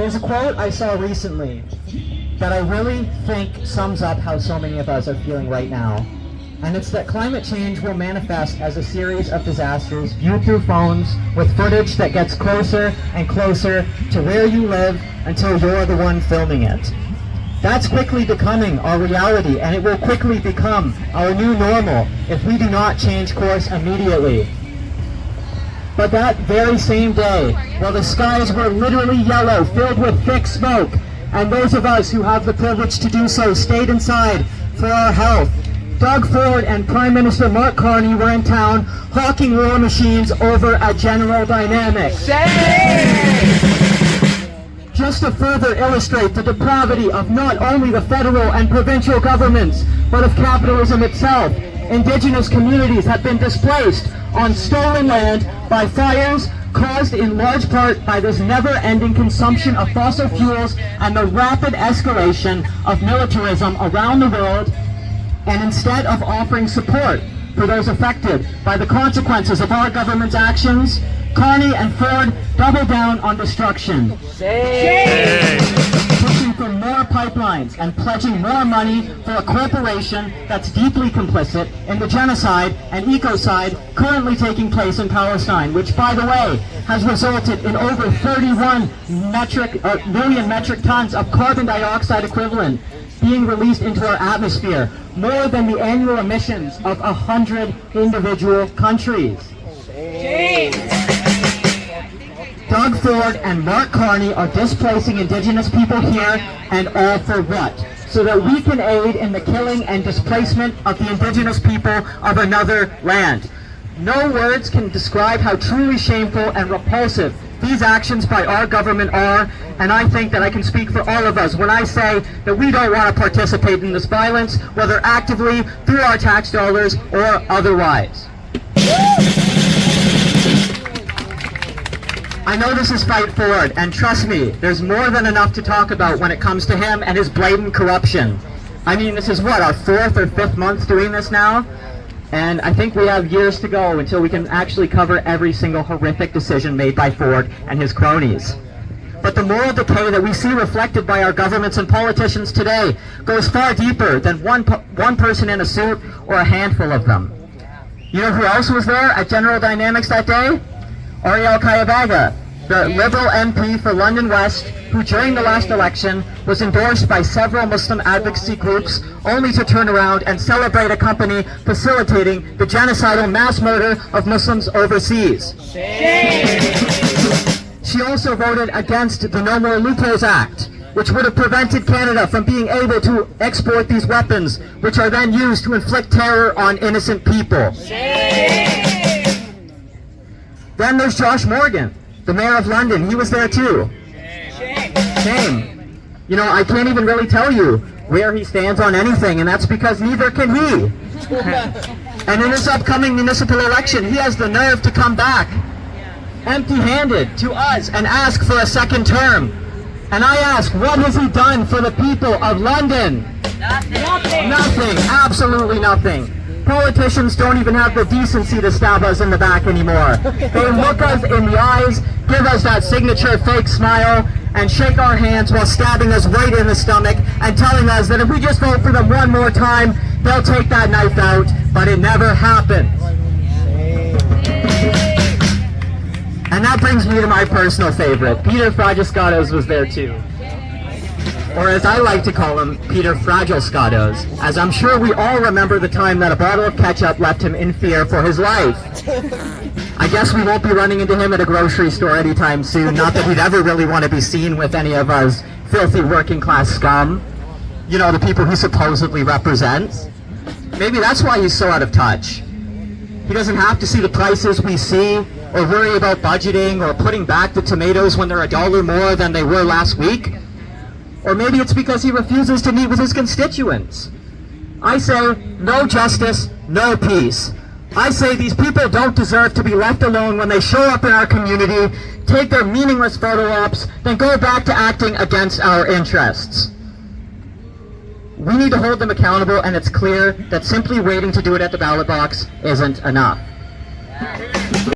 There's a quote I saw recently that I really think sums up how so many of us are feeling right now. And it's that climate change will manifest as a series of disasters viewed through phones with footage that gets closer and closer to where you live until you're the one filming it. That's quickly becoming our reality, and it will quickly become our new normal if we do not change course immediately. But that very same day, while the skies were literally yellow, filled with thick smoke, and those of us who have the privilege to do so stayed inside for our health, Doug Ford and Prime Minister Mark Carney were in town hawking war machines over at General Dynamics. Just to further illustrate the depravity of not only the federal and provincial governments, but of capitalism itself, Indigenous communities have been displaced on stolen land by fires caused in large part by this never-ending consumption of fossil fuels and the rapid escalation of militarism around the world. And instead of offering support for those affected by the consequences of our government's actions, Carney and Ford double down on destruction. Pushing for more pipelines and pledging more money for a corporation that's deeply complicit in the genocide and ecocide currently taking place in Palestine, which, by the way, has resulted in over 31 million metric tons of carbon dioxide equivalent being released into our atmosphere, more than the annual emissions of 100 individual countries. Doug Ford and Mark Carney are displacing Indigenous people here, and all for what? So that we can aid in the killing and displacement of the Indigenous people of another land. No words can describe how truly shameful and repulsive these actions by our government are, and I think that I can speak for all of us when I say that we don't want to participate in this violence, whether actively, through our tax dollars, or otherwise. I know this is Fight Ford, and trust me, there's more than enough to talk about when it comes to him and his blatant corruption. I mean, this is what, our 4th or 5th month doing this now? And I think we have years to go until we can actually cover every single horrific decision made by Ford and his cronies. But the moral decay that we see reflected by our governments and politicians today goes far deeper than one person in a suit or a handful of them. You know who else was there at General Dynamics that day? Ariel Kayavaga, the Liberal MP for London West, who during the last election was endorsed by several Muslim advocacy groups, only to turn around and celebrate a company facilitating the genocidal mass murder of Muslims overseas. She also voted against the No More Loopholes Act, which would have prevented Canada from being able to export these weapons, which are then used to inflict terror on innocent people. Then there's Josh Morgan, the Mayor of London. He was there too. Shame. You know, I can't even really tell you where he stands on anything, and that's because neither can he. And in this upcoming municipal election, he has the nerve to come back empty-handed to us and ask for a second term. And I ask, what has he done for the people of London? Nothing. Nothing. Absolutely nothing. Politicians don't even have the decency to stab us in the back anymore. They look us in the eyes, give us that signature fake smile, and shake our hands while stabbing us right in the stomach and telling us that if we just vote for them one more time, they'll take that knife out, but it never happens. And that brings me to my personal favorite. Peter Fragiskatos was there too. Or as I like to call him, Peter Fragile-Skatos, as I'm sure we all remember the time that a bottle of ketchup left him in fear for his life. I guess we won't be running into him at a grocery store anytime soon, not that we'd ever really want to be seen with any of us filthy working class scum. You know, the people he supposedly represents. Maybe that's why he's so out of touch. He doesn't have to see the prices we see, or worry about budgeting, or putting back the tomatoes when they're $1 more than they were last week. Or maybe it's because he refuses to meet with his constituents. I say, no justice, no peace. I say these people don't deserve to be left alone when they show up in our community, take their meaningless photo ops, then go back to acting against our interests. We need to hold them accountable, and it's clear that simply waiting to do it at the ballot box isn't enough.